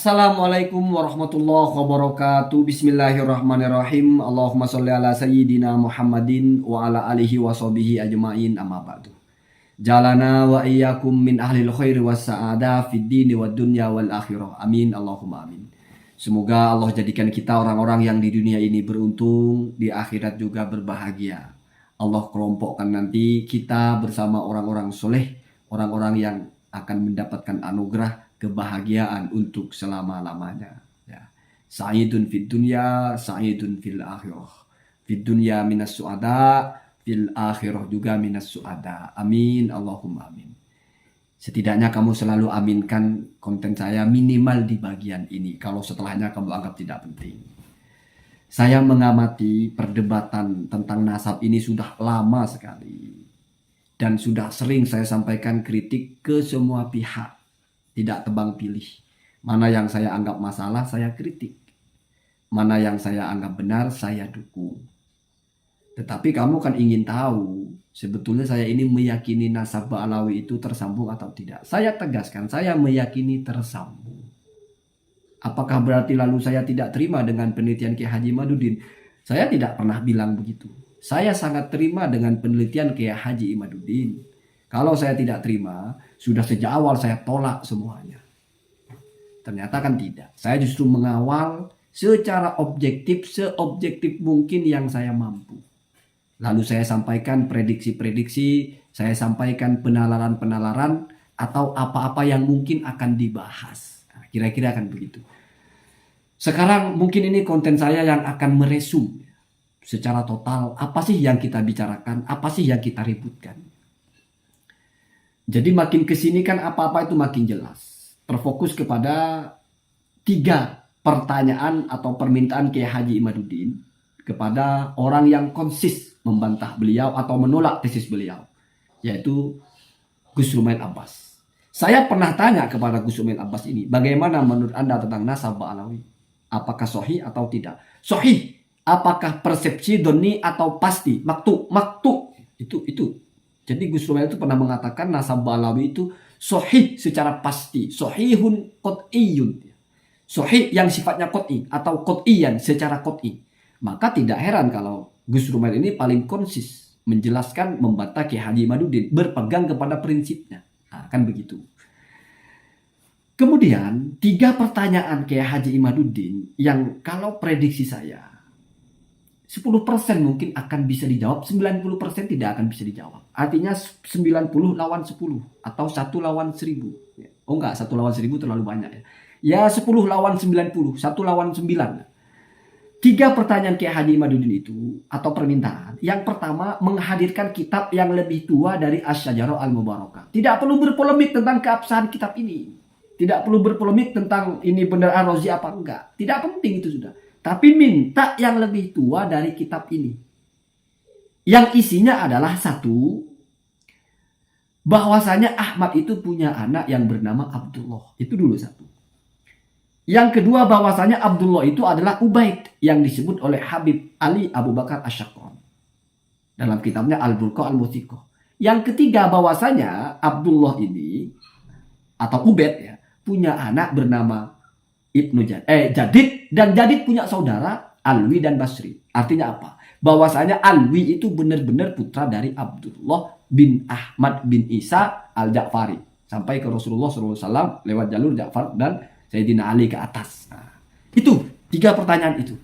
Assalamualaikum warahmatullahi wabarakatuh. Bismillahirrahmanirrahim. Allahumma sholli ala sayyidina Muhammadin wa ala alihi wa sahbihi ajma'in, amma ba'du. Jalana wa iyyakum min ahlil khairi was sa'adah fid dini wad dunya wal akhirah. Amin Allahumma amin. Semoga Allah jadikan kita orang-orang yang di dunia ini beruntung, di akhirat juga berbahagia. Allah kelompokkan nanti kita bersama orang-orang soleh, orang-orang yang akan mendapatkan anugerah kebahagiaan untuk selama-lamanya. Ya. Sa'idun fid dunya, sa'idun fil akhirah. Fid dunya minas su'ada, fil akhirah juga minas su'ada. Amin Allahumma amin. Setidaknya kamu selalu aminkan konten saya minimal di bagian ini. Kalau setelahnya kamu anggap tidak penting. Saya mengamati perdebatan tentang nasab ini sudah lama sekali. Dan sudah sering saya sampaikan kritik ke semua pihak. Tidak tebang pilih. Mana yang saya anggap masalah, saya kritik. Mana yang saya anggap benar, saya dukung. Tetapi kamu kan ingin tahu, sebetulnya saya ini meyakini nasab Ba'alawi itu tersambung atau tidak. Saya tegaskan, saya meyakini tersambung. Apakah berarti lalu saya tidak terima dengan penelitian Kiai Haji Imaduddin? Saya tidak pernah bilang begitu. Saya sangat terima dengan penelitian Kiai Haji Imaduddin. Kalau saya tidak terima, sudah sejak awal saya tolak semuanya. Ternyata kan tidak. Saya justru mengawal secara objektif, seobjektif mungkin yang saya mampu. Lalu saya sampaikan prediksi-prediksi, saya sampaikan penalaran-penalaran, atau apa-apa yang mungkin akan dibahas. Nah, kira-kira akan begitu. Sekarang mungkin ini konten saya yang akan meresum secara total apa sih yang kita bicarakan, apa sih yang kita ributkan. Jadi makin kesini kan apa-apa itu makin jelas. Terfokus kepada 3 pertanyaan atau permintaan Kiai Haji Imaduddin kepada orang yang konsis membantah beliau atau menolak tesis beliau, yaitu Gus Rumail Abbas. Saya pernah tanya kepada Gus Rumail Abbas ini, bagaimana menurut Anda tentang nasab Ba'alawi? Apakah sahih atau tidak? Sahih. Apakah persepsi doni atau pasti? Maktu. Itu. Jadi Gus Rumail itu pernah mengatakan nasab Ba'alawi itu sahih secara pasti, sahihun qat'iyyun. Sahih yang sifatnya qat'i atau qat'iyan secara qat'i. Maka tidak heran kalau Gus Rumail ini paling konsis menjelaskan membantah Kiai Haji Imaduddin, berpegang kepada prinsipnya. Nah, kan begitu. Kemudian 3 pertanyaan Kiai Haji Imaduddin yang kalau prediksi saya 10% mungkin akan bisa dijawab, 90% tidak akan bisa dijawab. Artinya 90 lawan 10 atau 1 lawan 1000. Oh enggak, 1 lawan 1000 terlalu banyak ya. Ya 10 lawan 90, 1 lawan 9. 3 pertanyaan Kiai Haji Imaduddin itu atau permintaan. Yang pertama, menghadirkan kitab yang lebih tua dari Asy-Syajarah Al-Mubarakah. Tidak perlu berpolemik tentang keabsahan kitab ini. Tidak perlu berpolemik tentang ini benar Ar-Razi apa enggak. Tidak penting itu sudah. Tapi minta yang lebih tua dari kitab ini. Yang isinya adalah 1, bahwasanya Ahmad itu punya anak yang bernama Abdullah. Itu dulu 1. Yang kedua, bahwasanya Abdullah itu adalah Ubaid yang disebut oleh Habib Ali Abu Bakar Asy-Syaqqani dalam kitabnya Al-Burqa Al-Muthiqah. Yang ketiga, bahwasanya Abdullah ini atau Ubaid ya, punya anak bernama Jadid, dan Jadid punya saudara Alwi dan Basri. Artinya apa? Bahwasanya Alwi itu benar-benar putra dari Abdullah bin Ahmad bin Isa Al-Ja'fari sampai ke Rasulullah SAW lewat jalur Ja'far dan Sayyidina Ali ke atas. Nah, itu 3 pertanyaan itu.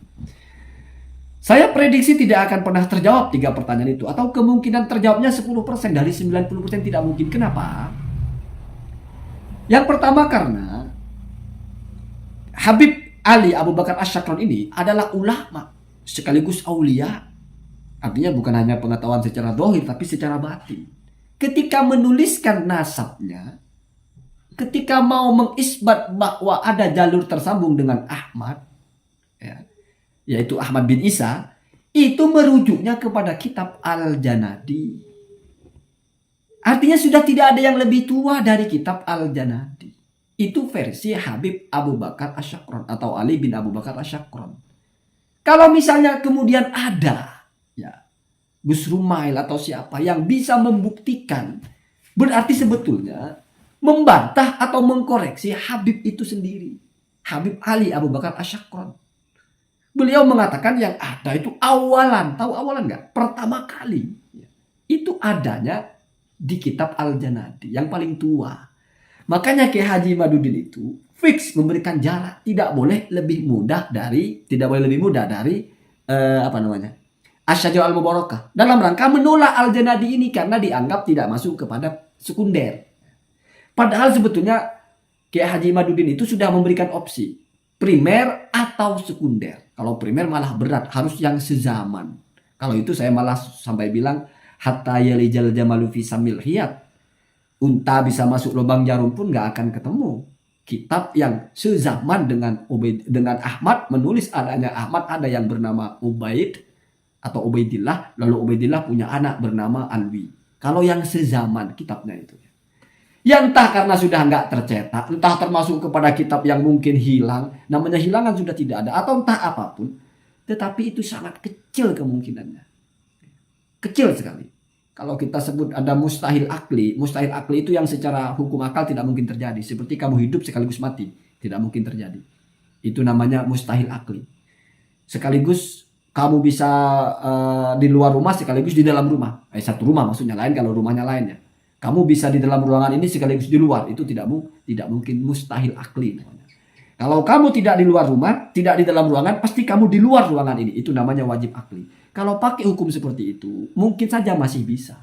Saya prediksi tidak akan pernah terjawab 3 pertanyaan itu, atau kemungkinan terjawabnya 10% dari 90% tidak mungkin. Kenapa? Yang pertama karena Habib Ali Abu Bakar Asy-Syaqqani ini adalah ulama sekaligus aulia. Artinya bukan hanya pengetahuan secara zahir tapi secara batin. Ketika menuliskan nasabnya, ketika mau mengisbat bahwa ada jalur tersambung dengan Ahmad, ya, yaitu Ahmad bin Isa, itu merujuknya kepada kitab Al-Janadi. Artinya sudah tidak ada yang lebih tua dari kitab Al-Janadi. Itu versi Habib Abu Bakar Asy-Syaqqani atau Ali bin Abu Bakar Asy-Syaqqani. Kalau misalnya kemudian ada ya Gus Rumail atau siapa yang bisa membuktikan, berarti sebetulnya membantah atau mengkoreksi Habib itu sendiri. Habib Ali Abu Bakar Asy-Syakroni. Beliau mengatakan yang ada itu awalan. Tahu awalan nggak? Pertama kali. Itu adanya di kitab Al-Janadi yang paling tua. Makanya Kiai Haji Imaduddin itu fix memberikan jarak. Tidak boleh lebih mudah dari Asy-Syajarah Al-Mubarakah. Dalam rangka menolak Al-Janadi ini karena dianggap tidak masuk kepada sekunder. Padahal sebetulnya Kiai Haji Imaduddin itu sudah memberikan opsi primer atau sekunder. Kalau primer malah berat, harus yang sezaman. Kalau itu saya malah sampai bilang hatta yalijal jamalu fi samil hiyat. Unta bisa masuk lubang jarum pun nggak akan ketemu kitab yang sezaman dengan Ahmad, menulis adanya Ahmad ada yang bernama Ubaid atau Ubaidillah, lalu Ubaidillah punya anak bernama Alwi. Kalau yang sezaman kitabnya itu. Ya entah karena sudah nggak tercetak, entah termasuk kepada kitab yang mungkin hilang, namanya hilangan sudah tidak ada, atau entah apapun, tetapi itu sangat kecil kemungkinannya. Kecil sekali. Kalau kita sebut ada mustahil akli itu yang secara hukum akal tidak mungkin terjadi. Seperti kamu hidup sekaligus mati, tidak mungkin terjadi. Itu namanya mustahil akli. Sekaligus kamu bisa di luar rumah sekaligus di dalam rumah. Satu rumah maksudnya, lain kalau rumahnya lainnya. Kamu bisa di dalam ruangan ini sekaligus di luar. Itu tidak mungkin, mustahil akli namanya. Kalau kamu tidak di luar rumah, tidak di dalam ruangan, pasti kamu di luar ruangan ini. Itu namanya wajib akli. Kalau pakai hukum seperti itu, mungkin saja masih bisa.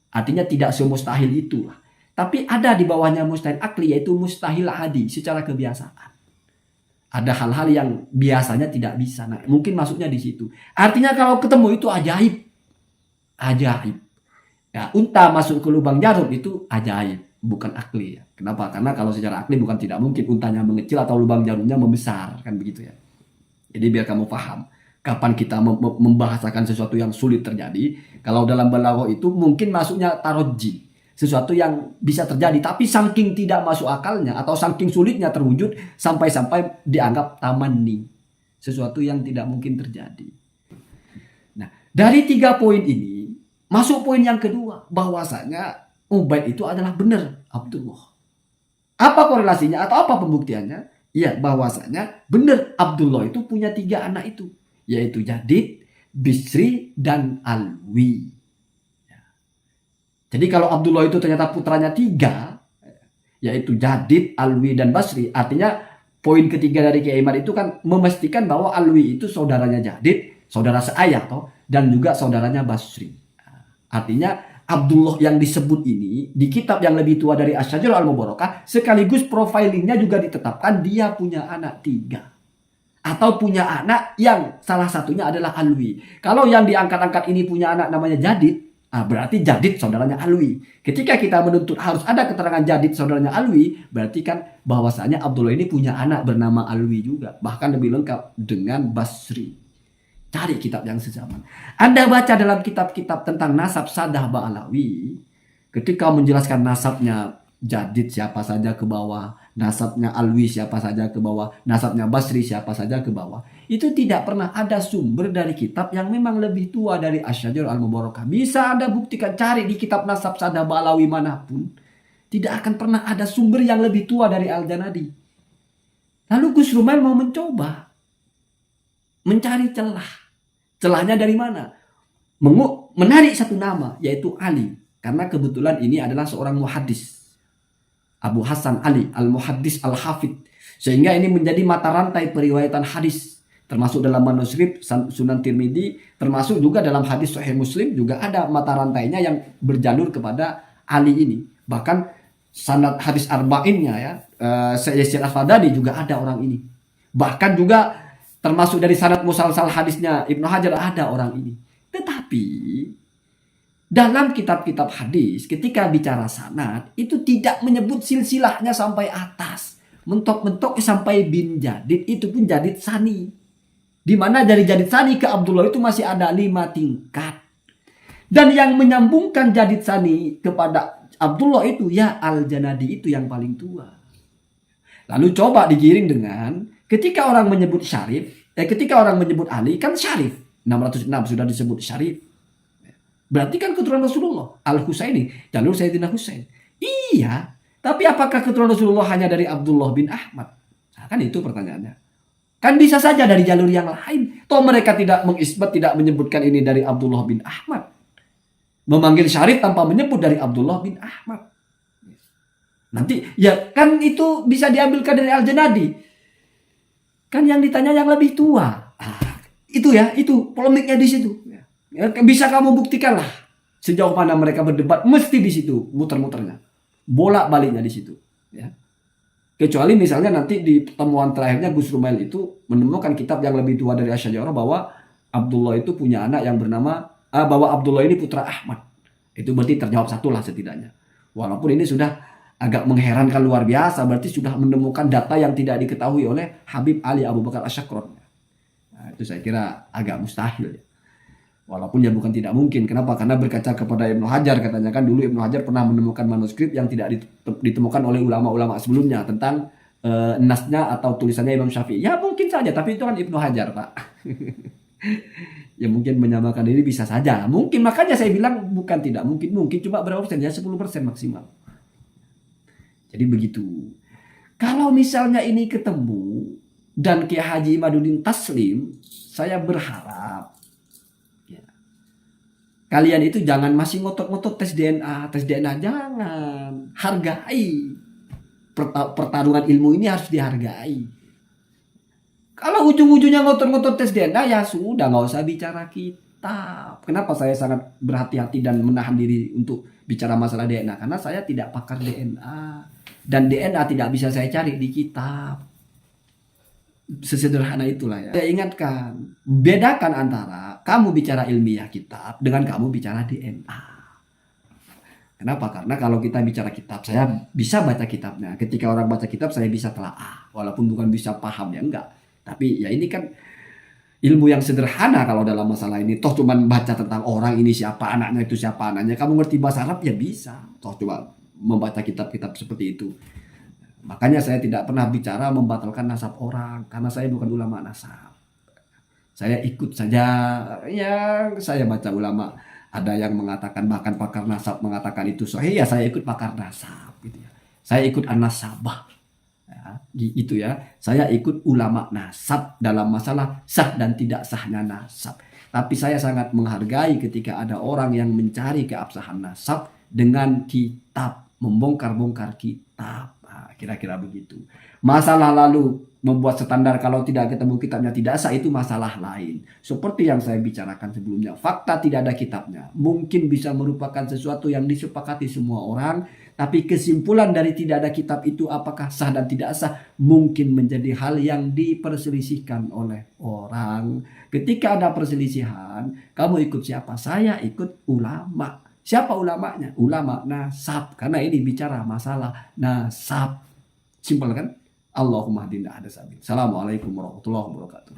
Artinya tidak semustahil itulah. Tapi ada di bawahnya mustahil akli, yaitu mustahil adi, secara kebiasaan. Ada hal-hal yang biasanya tidak bisa. Nah, mungkin masuknya di situ. Artinya kalau ketemu itu ajaib. Ajaib. Ya, unta masuk ke lubang jarum itu ajaib, bukan akli ya. Kenapa? Karena kalau secara akli bukan tidak mungkin untanya mengecil atau lubang jarumnya membesar, kan begitu ya. Jadi biar kamu paham, kapan kita membahasakan sesuatu yang sulit terjadi, kalau dalam balaghah itu mungkin masuknya taroji, sesuatu yang bisa terjadi tapi saking tidak masuk akalnya atau saking sulitnya terwujud sampai-sampai dianggap tamanni, sesuatu yang tidak mungkin terjadi. Nah, dari 3 poin ini masuk poin yang kedua, bahwasanya Ubaid itu adalah benar Abdullah. Apa korelasinya atau apa pembuktiannya? Ya, bahwasanya benar Abdullah itu punya 3 anak itu, yaitu Jadid, Bisri, dan Alwi. Jadi kalau Abdullah itu ternyata putranya 3, yaitu Jadid, Alwi, dan Basri, artinya poin ketiga dari Kiai Imad itu kan memastikan bahwa Alwi itu saudaranya Jadid, saudara seayah toh, dan juga saudaranya Basri. Artinya Abdullah yang disebut ini di kitab yang lebih tua dari Asy-Syajarah Al-Mubarakah sekaligus profilingnya juga ditetapkan dia punya anak 3. Atau punya anak yang salah satunya adalah Alwi. Kalau yang diangkat-angkat ini punya anak namanya Jadid, berarti Jadid saudaranya Alwi. Ketika kita menuntut harus ada keterangan Jadid saudaranya Alwi, berarti kan bahwasanya Abdullah ini punya anak bernama Alwi juga. Bahkan lebih lengkap dengan Basri. Cari kitab yang sezaman. Anda baca dalam kitab-kitab tentang nasab Sadah Ba'alawi, ketika menjelaskan nasabnya Jadid siapa saja ke bawah, nasabnya Alwi siapa saja ke bawah, nasabnya Basri siapa saja ke bawah, itu tidak pernah ada sumber dari kitab yang memang lebih tua dari Asy-Syajarah Al-Mubarakah. Bisa Anda buktikan, cari di kitab nasab Sadah Ba'alawi manapun, tidak akan pernah ada sumber yang lebih tua dari Al-Janadi. Lalu Gus Rumail mau mencoba mencari celah. Celahnya dari mana? Menarik satu nama, yaitu Ali. Karena kebetulan ini adalah seorang muhaddis. Abu Hasan Ali, al-muhaddis al-hafid. Sehingga ini menjadi mata rantai periwayatan hadis. Termasuk dalam manuskrip Sunan Tirmidzi, termasuk juga dalam hadis Sahih Muslim, juga ada mata rantainya yang berjalur kepada Ali ini. Bahkan sanad hadis arba'innya ya, Sayyid Al-Fadani juga ada orang ini. Bahkan juga termasuk dari sanad musalsal hadisnya Ibnu Hajar ada orang ini. Tetapi dalam kitab-kitab hadis ketika bicara sanad itu tidak menyebut silsilahnya sampai atas. Mentok-mentok sampai bin Jadid, itu pun Jadid Sani. Di mana dari Jadid Sani ke Abdullah itu masih ada 5 tingkat. Dan yang menyambungkan Jadid Sani kepada Abdullah itu ya Al-Janadi itu yang paling tua. Lalu coba digiring dengan ketika orang menyebut Syarif, ketika orang menyebut Ali kan Syarif. 606 sudah disebut Syarif. Berarti kan keturunan Rasulullah. Al-Husaini, jalur Sayyidina Husain. Iya, tapi apakah keturunan Rasulullah hanya dari Abdullah bin Ahmad? Kan itu pertanyaannya. Kan bisa saja dari jalur yang lain. Toh mereka tidak mengisbat, tidak menyebutkan ini dari Abdullah bin Ahmad. Memanggil Syarif tanpa menyebut dari Abdullah bin Ahmad. Nanti ya kan itu bisa diambilkan dari Al-Janadi. Kan yang ditanya yang lebih tua. Itu ya, itu polemiknya di situ. Ya, bisa kamu buktikan lah sejauh mana mereka berdebat, mesti di situ muter-muternya. Bolak-baliknya di situ, ya. Kecuali misalnya nanti di pertemuan terakhirnya Gus Rumail itu menemukan kitab yang lebih tua dari Asy'ariyah bahwa Abdullah itu punya anak yang bernama bahwa Abdullah ini putra Ahmad. Itu berarti terjawab satu lah setidaknya. Walaupun ini sudah agak mengherankan luar biasa, berarti sudah menemukan data yang tidak diketahui oleh Habib Ali Abu Bakar Asy-Syakron. Nah, itu saya kira agak mustahil. Walaupun ya bukan tidak mungkin. Kenapa? Karena berkaca kepada Ibnu Hajar, katanya kan dulu Ibnu Hajar pernah menemukan manuskrip yang tidak ditemukan oleh ulama-ulama sebelumnya tentang nasnya atau tulisannya Imam Syafi'i. Ya mungkin saja, tapi itu kan Ibnu Hajar, Pak. Ya mungkin menyamakan ini bisa saja. Mungkin, makanya saya bilang bukan tidak mungkin. Mungkin cuma berapa persen? Ya 10% maksimal. Jadi begitu. Kalau misalnya ini ketemu dan Kiai Haji Imaduddin Taslim, saya berharap kalian itu jangan masih ngotot-ngotot tes DNA. Tes DNA jangan. Hargai. Pertarungan ilmu ini harus dihargai. Kalau ujung-ujungnya ngotot-ngotot tes DNA, ya sudah, nggak usah bicara kitab. Kenapa saya sangat berhati-hati dan menahan diri untuk bicara masalah DNA? Karena saya tidak pakar DNA. Dan DNA tidak bisa saya cari di kitab. Sesederhana itulah ya. Saya ingatkan, bedakan antara kamu bicara ilmiah kitab dengan kamu bicara DNA. Kenapa? Karena kalau kita bicara kitab, saya bisa baca kitabnya. Ketika orang baca kitab, saya bisa telaah. Walaupun bukan bisa paham, ya enggak. Tapi ya ini kan ilmu yang sederhana kalau dalam masalah ini. Toh cuma baca tentang orang ini siapa, anaknya itu siapa, anaknya. Kamu ngerti bahasa Arab ya bisa. Toh coba membaca kitab-kitab seperti itu. Makanya saya tidak pernah bicara membatalkan nasab orang, karena saya bukan ulama nasab. Saya ikut saja, ya saya baca ulama. Ada yang mengatakan, bahkan pakar nasab mengatakan itu sahih, ya saya ikut pakar nasab. Gitu ya. Saya ikut an-nasabah. Ya, itu ya, saya ikut ulama nasab dalam masalah sah dan tidak sahnya nasab. Tapi saya sangat menghargai ketika ada orang yang mencari keabsahan nasab dengan kitab, membongkar-bongkar kitab. Kira-kira begitu. Masalah lalu membuat standar kalau tidak ketemu kitabnya tidak sah, itu masalah lain. Seperti yang saya bicarakan sebelumnya, fakta tidak ada kitabnya mungkin bisa merupakan sesuatu yang disepakati semua orang, tapi kesimpulan dari tidak ada kitab itu apakah sah dan tidak sah mungkin menjadi hal yang diperselisihkan oleh orang. Ketika ada perselisihan, kamu ikut siapa? Saya ikut ulama. Siapa ulamanya? Ulama nasab. Karena ini bicara masalah nasab. Simpel kan? Allahumma hadina ada sabil. Assalamualaikum warahmatullahi wabarakatuh.